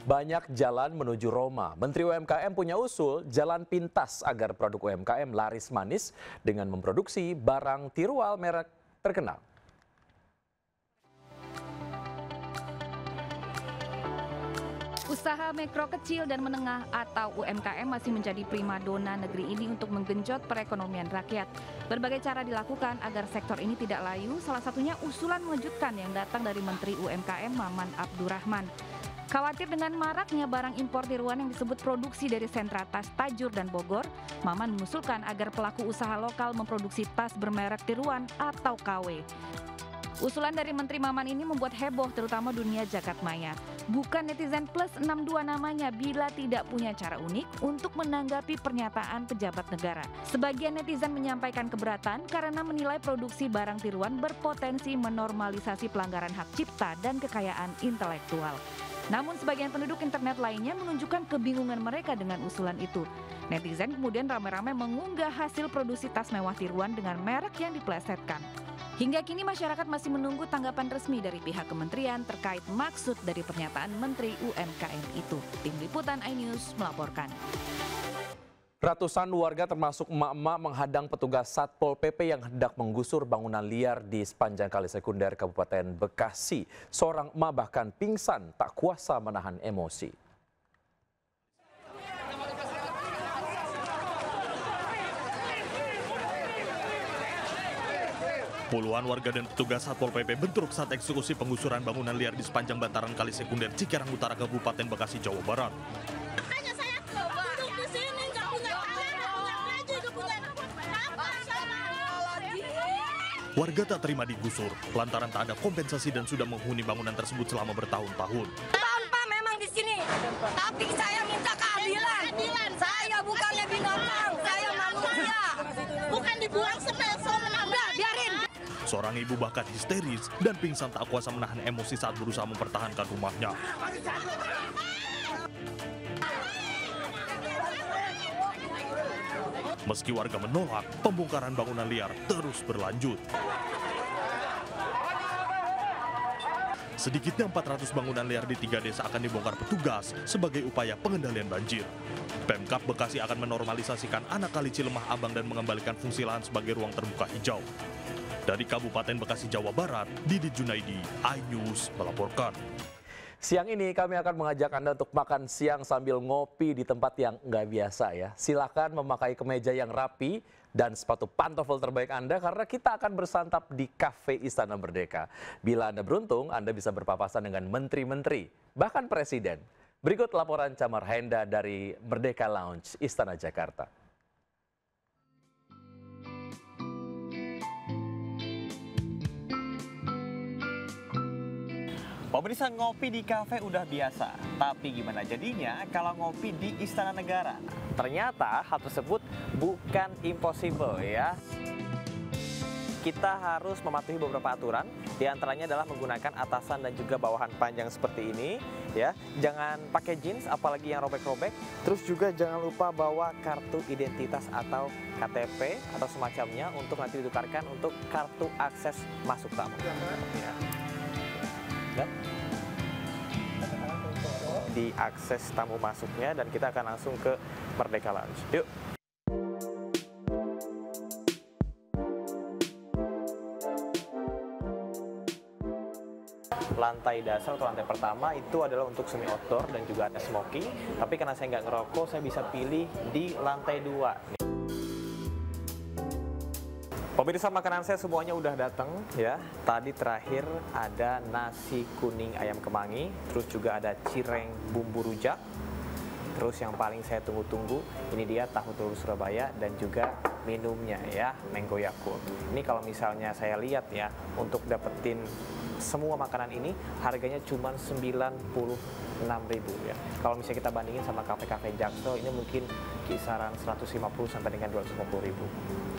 Banyak jalan menuju Roma. Menteri UMKM punya usul jalan pintas agar produk UMKM laris manis dengan memproduksi barang tiruan merek terkenal. Usaha mikro kecil dan menengah atau UMKM masih menjadi primadona negeri ini untuk menggenjot perekonomian rakyat. Berbagai cara dilakukan agar sektor ini tidak layu, salah satunya usulan mengejutkan yang datang dari Menteri UMKM Maman Abdurrahman. Khawatir dengan maraknya barang impor tiruan yang disebut produksi dari sentra tas Tajur dan Bogor, Maman mengusulkan agar pelaku usaha lokal memproduksi tas bermerek tiruan atau KW. Usulan dari Menteri Maman ini membuat heboh terutama dunia jagat maya. Bukan netizen plus 62 namanya bila tidak punya cara unik untuk menanggapi pernyataan pejabat negara. Sebagian netizen menyampaikan keberatan karena menilai produksi barang tiruan berpotensi menormalisasi pelanggaran hak cipta dan kekayaan intelektual. Namun sebagian penduduk internet lainnya menunjukkan kebingungan mereka dengan usulan itu. Netizen kemudian ramai-ramai mengunggah hasil produksi tas mewah tiruan dengan merek yang diplesetkan. Hingga kini masyarakat masih menunggu tanggapan resmi dari pihak kementerian terkait maksud dari pernyataan Menteri UMKM itu. Tim Liputan iNews melaporkan. Ratusan warga termasuk emak-emak menghadang petugas Satpol PP yang hendak menggusur bangunan liar di sepanjang Kali Sekunder Kabupaten Bekasi. Seorang emak bahkan pingsan tak kuasa menahan emosi. Puluhan warga dan petugas Satpol PP bentrok saat eksekusi penggusuran bangunan liar di sepanjang bantaran Kali Sekunder Cikarang Utara Kabupaten Bekasi, Jawa Barat. Makanya saya duduk di sini nggak punya tangan, nggak punya baju, nggak punya apa sama. Warga tak terima digusur lantaran tak ada kompensasi dan sudah menghuni bangunan tersebut selama bertahun-tahun. Tanpa memang di sini, tapi saya minta keadilan. Saya bukannya binatang, saya manusia. Bukan dibuang semena-mena. Biarin. Seorang ibu bahkan histeris dan pingsan tak kuasa menahan emosi saat berusaha mempertahankan rumahnya. Meski warga menolak, pembongkaran bangunan liar terus berlanjut. Sedikitnya 400 bangunan liar di 3 desa akan dibongkar petugas sebagai upaya pengendalian banjir. Pemkab Bekasi akan menormalisasikan anak kali Cilemah Abang dan mengembalikan fungsi lahan sebagai ruang terbuka hijau. Dari Kabupaten Bekasi, Jawa Barat, Didi Junaidi, iNews melaporkan. Siang ini kami akan mengajak Anda untuk makan siang sambil ngopi di tempat yang nggak biasa ya. Silakan memakai kemeja yang rapi dan sepatu pantofel terbaik Anda karena kita akan bersantap di Cafe Istana Merdeka. Bila Anda beruntung, Anda bisa berpapasan dengan menteri-menteri, bahkan presiden. Berikut laporan Camar Henda dari Merdeka Lounge, Istana Jakarta. Pemirsa, ngopi di kafe udah biasa, tapi gimana jadinya kalau ngopi di Istana Negara? Ternyata hal tersebut bukan impossible ya. Kita harus mematuhi beberapa aturan, diantaranya adalah menggunakan atasan dan juga bawahan panjang seperti ini ya. Jangan pakai jeans apalagi yang robek-robek. Terus juga jangan lupa bawa kartu identitas atau KTP atau semacamnya untuk nanti ditukarkan untuk kartu akses masuk tamu. Ya. Dan di akses tamu masuknya dan kita akan langsung ke Merdeka Lounge. Yuk. Lantai dasar atau lantai pertama itu adalah untuk semi outdoor dan juga ada smoking. Tapi karena saya nggak ngerokok, saya bisa pilih di lantai 2. Pemirsa, makanan saya semuanya udah datang ya. Tadi terakhir ada nasi kuning ayam kemangi, terus juga ada cireng bumbu rujak. Terus yang paling saya tunggu-tunggu, ini dia tahu telur Surabaya dan juga minumnya ya, Mango Yakult. Ini kalau misalnya saya lihat ya, untuk dapetin semua makanan ini harganya cuma 96.000 ya. Kalau misalnya kita bandingin sama kafe-kafe Jaksel, ini mungkin kisaran 150 sampai dengan 250.000.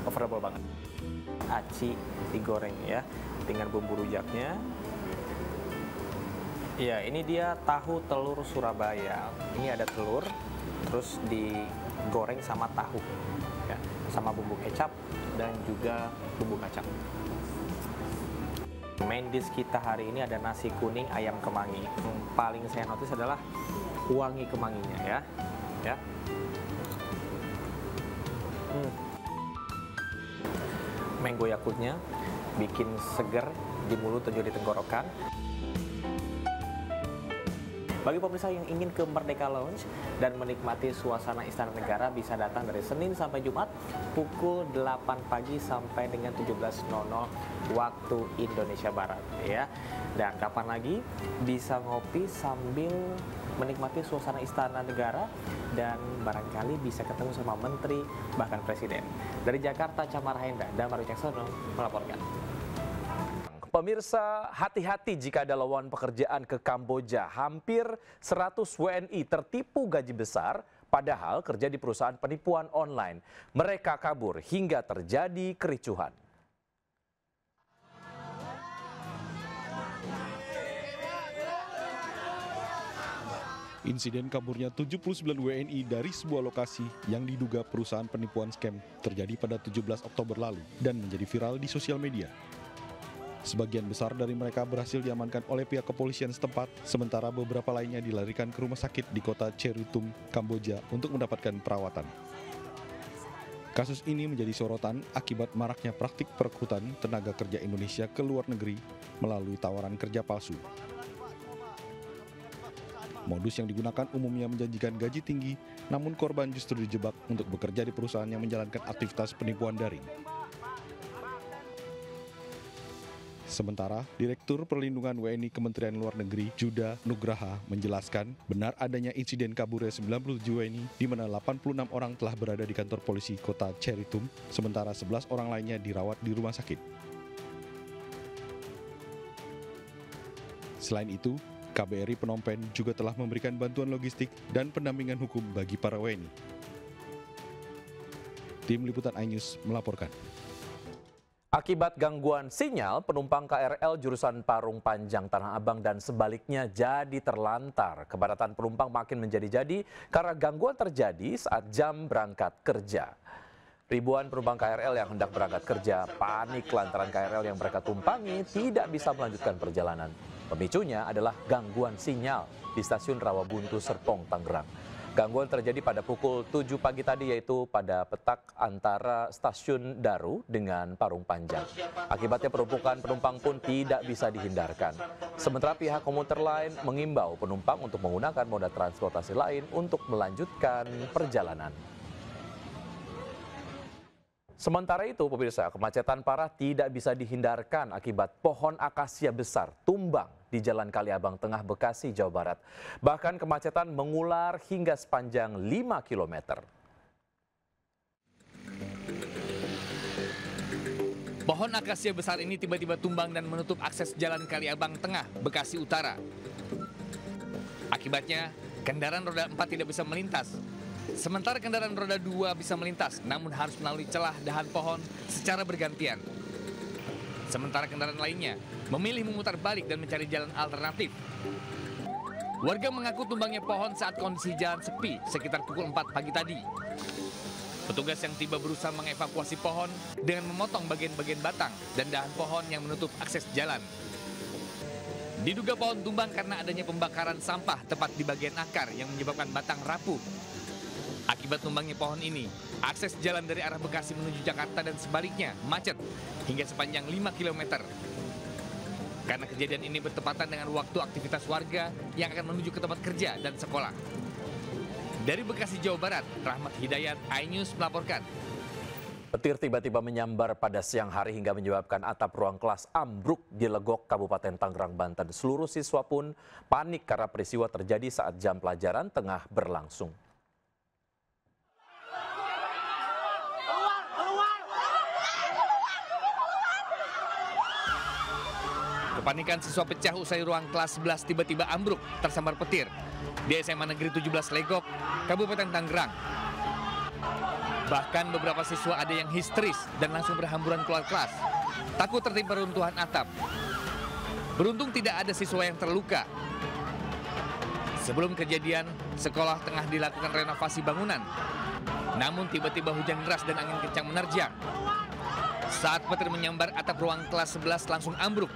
Affordable banget. Aci digoreng ya dengan bumbu rujaknya. Ya, ini dia tahu telur Surabaya. Ini ada telur, terus digoreng sama tahu, ya, sama bumbu kecap dan juga bumbu kacang. Main dish kita hari ini ada nasi kuning ayam kemangi. Yang paling saya notice adalah wangi kemanginya ya. Mango Yakultnya bikin seger di mulut dan juga di tenggorokan. Bagi pemirsa yang ingin ke Merdeka Lounge dan menikmati suasana Istana Negara bisa datang dari Senin sampai Jumat pukul 8 pagi sampai dengan 17.00 waktu Indonesia Barat ya. Dan kapan lagi bisa ngopi sambil menikmati suasana Istana Negara dan barangkali bisa ketemu sama menteri bahkan presiden. Dari Jakarta, Camar Haenda dan Mario Caksono melaporkan. Pemirsa, hati-hati jika ada lowongan pekerjaan ke Kamboja. Hampir 100 WNI tertipu gaji besar, padahal kerja di perusahaan penipuan online. Mereka kabur hingga terjadi kericuhan. Insiden kaburnya 79 WNI dari sebuah lokasi yang diduga perusahaan penipuan scam terjadi pada 17 Oktober lalu dan menjadi viral di sosial media. Sebagian besar dari mereka berhasil diamankan oleh pihak kepolisian setempat, sementara beberapa lainnya dilarikan ke rumah sakit di kota Cheritum, Kamboja untuk mendapatkan perawatan. Kasus ini menjadi sorotan akibat maraknya praktik perekrutan tenaga kerja Indonesia ke luar negeri melalui tawaran kerja palsu. Modus yang digunakan umumnya menjanjikan gaji tinggi, namun korban justru dijebak untuk bekerja di perusahaan yang menjalankan aktivitas penipuan daring. Sementara, Direktur Perlindungan WNI Kementerian Luar Negeri, Juda Nugraha, menjelaskan benar adanya insiden kaburnya 97 WNI di mana 86 orang telah berada di kantor polisi kota Cheritum, sementara 11 orang lainnya dirawat di rumah sakit. Selain itu, KBRI Phnom Penh juga telah memberikan bantuan logistik dan pendampingan hukum bagi para WNI. Tim Liputan iNews melaporkan. Akibat gangguan sinyal, penumpang KRL jurusan Parung Panjang Tanah Abang dan sebaliknya jadi terlantar. Kepadatan penumpang makin menjadi-jadi karena gangguan terjadi saat jam berangkat kerja. Ribuan penumpang KRL yang hendak berangkat kerja panik lantaran KRL yang mereka tumpangi tidak bisa melanjutkan perjalanan. Pemicunya adalah gangguan sinyal di stasiun Rawabuntu Serpong, Tangerang. Gangguan terjadi pada pukul 7 pagi tadi, yaitu pada petak antara stasiun Daru dengan Parung Panjang. Akibatnya penumpukan penumpang pun tidak bisa dihindarkan. Sementara pihak komuter lain mengimbau penumpang untuk menggunakan moda transportasi lain untuk melanjutkan perjalanan. Sementara itu, pemirsa, kemacetan parah tidak bisa dihindarkan akibat pohon akasia besar tumbang di Jalan Kaliabang Tengah, Bekasi, Jawa Barat. Bahkan kemacetan mengular hingga sepanjang 5 km. Pohon akasia besar ini tiba-tiba tumbang dan menutup akses Jalan Kaliabang Tengah, Bekasi Utara. Akibatnya, kendaraan roda 4 tidak bisa melintas. Sementara kendaraan roda 2 bisa melintas, namun harus melalui celah dahan pohon secara bergantian. Sementara kendaraan lainnya memilih memutar balik dan mencari jalan alternatif. Warga mengaku tumbangnya pohon saat kondisi jalan sepi sekitar pukul 4 pagi tadi. Petugas yang tiba berusaha mengevakuasi pohon dengan memotong bagian-bagian batang dan dahan pohon yang menutup akses jalan. Diduga pohon tumbang karena adanya pembakaran sampah tepat di bagian akar yang menyebabkan batang rapuh. Akibat tumbangnya pohon ini, akses jalan dari arah Bekasi menuju Jakarta dan sebaliknya macet hingga sepanjang 5 km. Karena kejadian ini bertepatan dengan waktu aktivitas warga yang akan menuju ke tempat kerja dan sekolah. Dari Bekasi, Jawa Barat, Rahmat Hidayat, iNews melaporkan. Petir tiba-tiba menyambar pada siang hari hingga menyebabkan atap ruang kelas ambruk di Legok, Kabupaten Tangerang, Banten. Seluruh siswa pun panik karena peristiwa terjadi saat jam pelajaran tengah berlangsung. Kepanikan siswa pecah usai ruang kelas 11 tiba-tiba ambruk tersambar petir di SMA Negeri 17 Legok, Kabupaten Tangerang. Bahkan beberapa siswa ada yang histeris dan langsung berhamburan keluar kelas, takut tertimpa runtuhan atap. Beruntung tidak ada siswa yang terluka. Sebelum kejadian, sekolah tengah dilakukan renovasi bangunan. Namun tiba-tiba hujan deras dan angin kencang menerjang. Saat petir menyambar atap ruang kelas 11 langsung ambruk.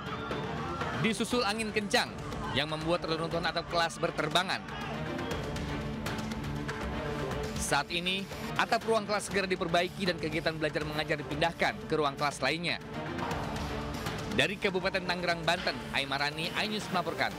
Disusul angin kencang yang membuat reruntuhan atap kelas berterbangan. Saat ini, atap ruang kelas segera diperbaiki dan kegiatan belajar mengajar dipindahkan ke ruang kelas lainnya. Dari Kabupaten Tangerang, Banten, Aimarani, iNews melaporkan.